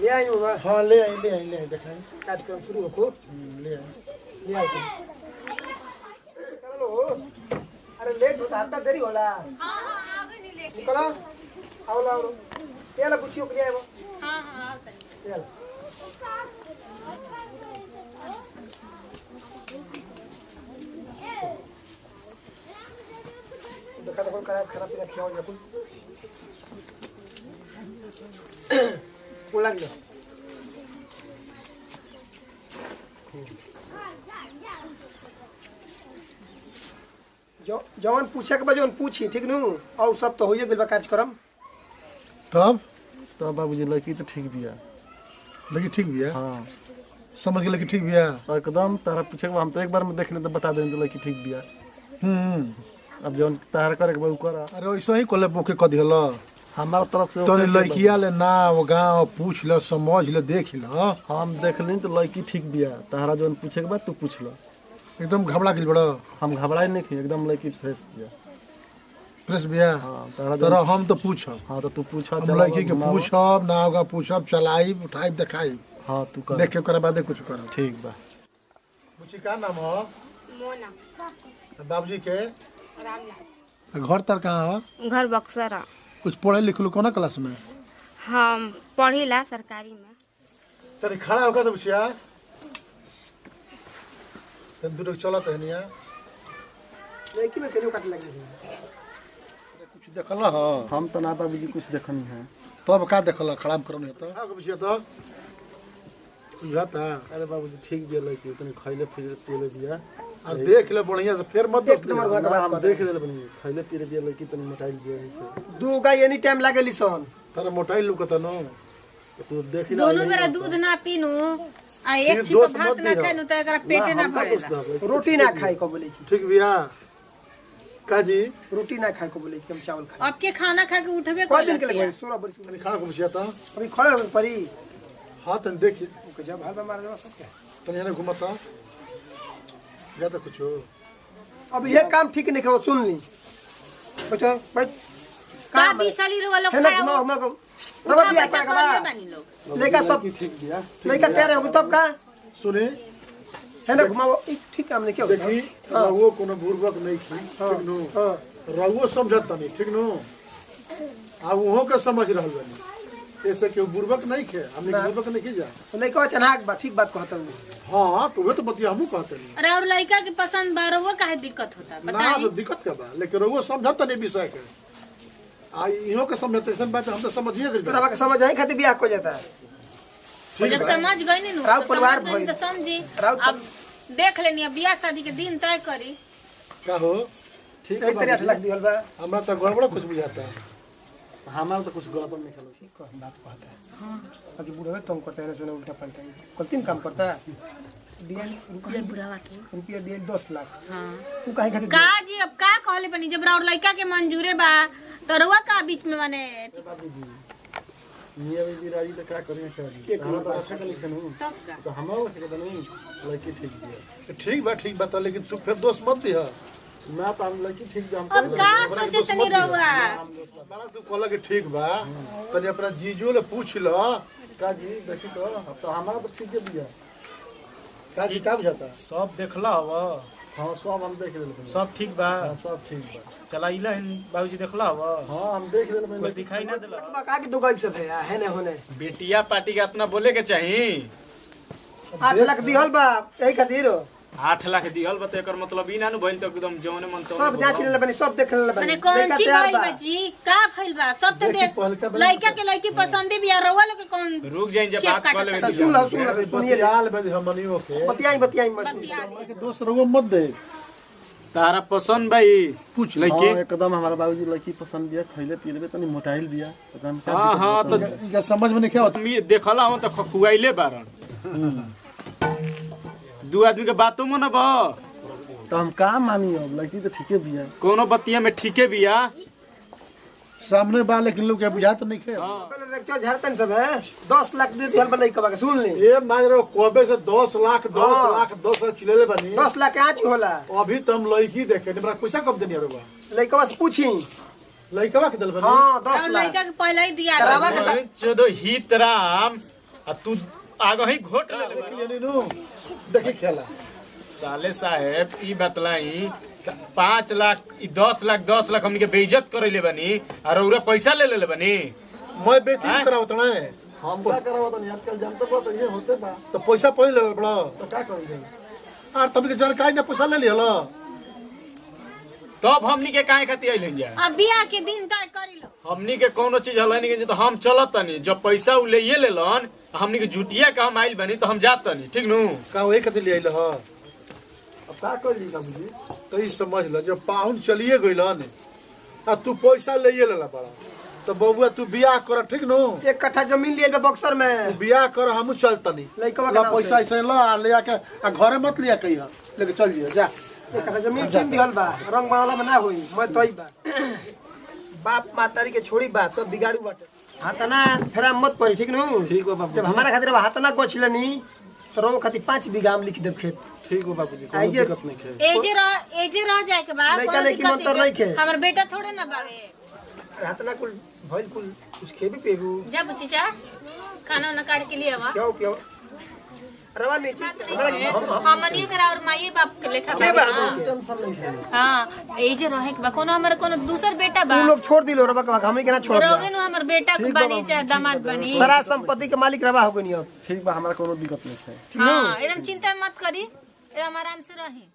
ले आई बाबा। हाँ ले आई दिखाई कार्यक्रम शुरू हो ले आई चलो। अरे लेट होता आता देरी होला। हां आगे नहीं लेके निकलो आओ लाओ तेल कुछ हो गया है वो। हां आओ तनी तेल देखा तो खराब खराब पीना खिलाओ या कुछ बोला नहीं जो जवन पूछे के बजन पूछी ठीक नु और सब तो होइए दिलबा कार्यक्रम तब बाबूजी लड़की तो ठीक बिया। लगी ठीक भी है हाँ समझ के लगी ठीक भी है एकदम तारा पूछे हम तो एक बार में देख ले तो बता दें तो लड़की ठीक बिया। अब जौन तारा करे के बा उ करा। अरे वैसे ही कोले बोके क दिहल हमारा तरफ से तो लड़किया ले ना वो गाँव पूछ लो समझ लो देख लो हम देख ली तो लड़की ठीक बिया। तारा जौन पूछे के बाद तू पूछ लो। एकदम घबरा गेल बड़ा हम घबराए नहीं थी एकदम लड़की फ्रेश बिया। फ्रेश भी है हाँ तारा तोरा हम तो पूछब हाँ तो तू पूछा हम लड़की के पूछब ना होगा पूछब चलाई उठाई दिखाई हाँ तू कर देख के ओकरा बाद कुछ करब ठीक बा। पूछी का नाम हो मोना बाबूजी के रामलाल घर तर कहाँ हो घर बक्सर कुछ पढ़े लिखलू कौन क्लास में हम पढ़ीला सरकारी में तनी खड़ा होकर तो पूछिया तन दूर चला तहनिया लड़की में सेलियो काट लगी कुछ देखल हो हम तो ना बाबूजी कुछ देखनी है। तब का देखल खड़ा करनी तो का पूछिया तो बुझाता अरे बाबूजी ठीक बिया लड़की तनी खइले पिले बिया। और देख ले बढ़िया से फिर मत एक नंबर घर का बात हम कर देख ले बनी खइले पिले बिया लड़की तनी मोटाई बिया से दो गाय एनी टाइम लागेली सन तारा मोटाई लुकत न तू देख ले दोनों बेरा दूध ना पीनू आ एक फिर छिप दोस्त भात मत ना दिहो। खाइनू तो एकरा पेटे ना भरेला। रोटी ना खाई को बोले की ठीक बिया काजी रोटी ना खाई को बोले की हम चावल खाई अब के खाना खा के उठबे कौन दिन के कइला लगे 16 वर्ष तनी खड़ा को पूछिया तो अभी खड़े हो परी हां तनी देखी ओके जब हाल में मार देवा सब क्या तनी ने घुमता ज्यादा कुछ अब ये काम ठीक नहीं करो सुन ली बच्चा भाई का 20 साली रो वाला है ना खाओ घुमाओ घुमाओ रवा दिया बेटा का करले बानी लोग लेका सब ठीक बिया। लेका तैयार हो तब का सुने है ना घुमाओ ठीक काम नहीं क्या होता देखी रहुओ कोनो बुर्बक नहीं थी ठीक नु हां रहुओ समझत तनी ठीक नु आ उहो के समझ रहल बनी ऐसे क्यों बुर्बक नहीं खे हमने बुर्बक नहीं की जा तो लेका चनाक बा ठीक बात कहता हूं हां तो वे तो बतिया हमहू कहते नहीं अरे और लड़का के पसंद बारवा काहे दिक्कत होता ना बताई तो दिक्कत का बा लेकिन रहुओ समझत तनी विषय के आ इहो के समझते ऐसा बात हम तो समझिए गइल तो रवा के समझ आई खातिर बियाह को जाता है जब समझ गई नी राव तो परिवार समझ गई भइल। तो समझी राव अब देख लेनी अब बियाह शादी के दिन तय करी का हो ठीक है एक तरह 8 लाख दिहल बा हमरा तो गड़बड़ कुछ बुझाता है हमारा तो कुछ गड़बड़ नहीं खेलो। ठीक कह बात कहता है हां अभी बूढ़ा तुम करते हैं सुने उल्टा पलटा गलती में काम करता है दिया कोई बुढ़ावा के रुपया दिया 10 लाख हां तू काहे खातिर का जी अब का कहले बनी जब राउर लड़का के मंजूरे बा तो रुआ का बीच में माने मियां बीबी राजी तो क्या करें चाहिए हमारा तो अच्छा का लिखन हूं तब का तो हमारा से कहता नहीं लड़की ठीक बिया। ठीक बता लेकिन तू फिर दोस्त मत दिया मैं तो हम लड़की ठीक बिया। अब का सोचे तनी रहुआ बड़ा तू कहला कि ठीक बा तनी अपना जीजू ले पूछ लो का जी देखी तो अब तो हमारा तो ठीक बिया। का जी का बुझाता सब देखला हवा हाँ सब हम देख ले सब ठीक बा सब ठीक बा। चलाइला बाबूजी देखला हवा हाँ हम देख ले कुछ दिखाई ना देला का के दो गाइब से है ने होने बेटिया पार्टी के अपना बोले के चाहिए 8 लाख दिहल बा यही खातिर 8 लाख दिहल बता एकर मतलब ई ना नु भइल तो एकदम जौने मन तो सब जांच ले बनी सब देख ले बनी माने कौन सी भइल बा जी का भइल बा सब तो देख लड़का के लड़की पसंद भी आ रहुआ लोग के कौन रुक जाइन जब चेक बात कर लेबे सुन लो सुनिए बतियाल बद हमनियो के बतियाई हमर के दोस्त रहो मत दे तारा पसंद भाई पूछ लड़की हाँ, एकदम हमारा बाबूजी लड़की पसंद बिया खइले पिले तनी मोटाइल बिया तो हम क्या हां हां तो इनका समझ में नहीं क्या होता मी देखला हो तो खखुआइले बारन दू आदमी के बातों में ना बा तो हम का मानी अब लड़की तो ठीके बिया। कोनो बतिया में ठीके बिया सामने बा लेकिन लोग के बुझात नहीं खे पहले लेक्चर झारतन सब है 10 लाख दे दिहल बनी कबा के सुन ले ये मान रहे हो कोबे से 10 लाख 10 लाख चिलेले बनी 10 लाख आज होला अभी तुम लड़की देखे हमरा पैसा कब देनी रे बा लइकवा से पूछी लड़का के दल बनी हां 10 और लाख लड़का के पहले ही दिया करावा के चोदो हित राम आ तू आगे ही घोट ले ले बारो। यानी नु देखी खेला साले साहेब ई बतलाई 5 लाख 10 लाख हमनी के बेइज्जत करैले बनी और औरा पैसा ले ले बनी। मैं बेइज्जती करावत ना हम का करावत नहीं आजकल जानते बा तो ये होते बा। तो पैसा पहिले ले बड़ा तो का करेंगे और तुम के जानकारी ना पैसा ले लिहल तब हमनी के काहे खातिर आइलन जा। अब बियाह के दिन तय करी लो। हमनी के कोनो चीज हलानी के तो हम चलत तनी जब पैसा उ लेये लेलन हमनी के झुटिया का हम आइल बनी तो हम जात तनी ठीक नु का वही खातिर ले आइल ह अब का कर ली बाबूजी तो ई समझ ल जब पाहुन चलिए गइलन आ तू पैसा ले लेला बड़ा तो बबुआ तू बियाह कर ठीक नु 1 कट्ठा जमीन लिए बक्सर में तू बियाह कर हमू चलतनी लइकवा ला पैसा ऐसे ल आ ले आके आ घरे मत लिया कहिया लेके चल जियो जा 1 कट्ठा जमीन किन दिहल बा रंग बनाला में ना होई मैं तई बा बाप मातारी के छोड़ी बात सब बिगाड़ू बाटे हातना फेरा मत पड़ी ठीक नु ठीक बा बाबू जब हमारा खातिर हातना गोछलनी तो रो खातिर 5 बीघा हम लिख देब खेत ठीक बा बाबूजी कोई आइए। दिक्कत नहीं है एजे रह जाए के बाद लइका कोनो लइकी दिक्कत मंतर नहीं खे। हमर बेटा थोड़े ना बावे। हातना कुल भइल कुल कुछ खेबे पेबू जा बुचिचा खाना ना काट के लिए आवा। क्यों क्यों रवा नीचे हमनियो करा और माई बाप के लेखा के बा बा ना। हां एजे रहे के बा कोनो हमर कोनो दूसर बेटा बा। तू लोग छोड़ दिलो रवा का हम के ना छोड़ रोगे नु हमर बेटा के बनी चाहे दामाद बनी। सारा संपत्ति के मालिक रवा हो गनी अब ठीक बा हमारा कोनो दिक्कत नहीं है हां एकदम चिंता मत करी एकदम आराम से रही।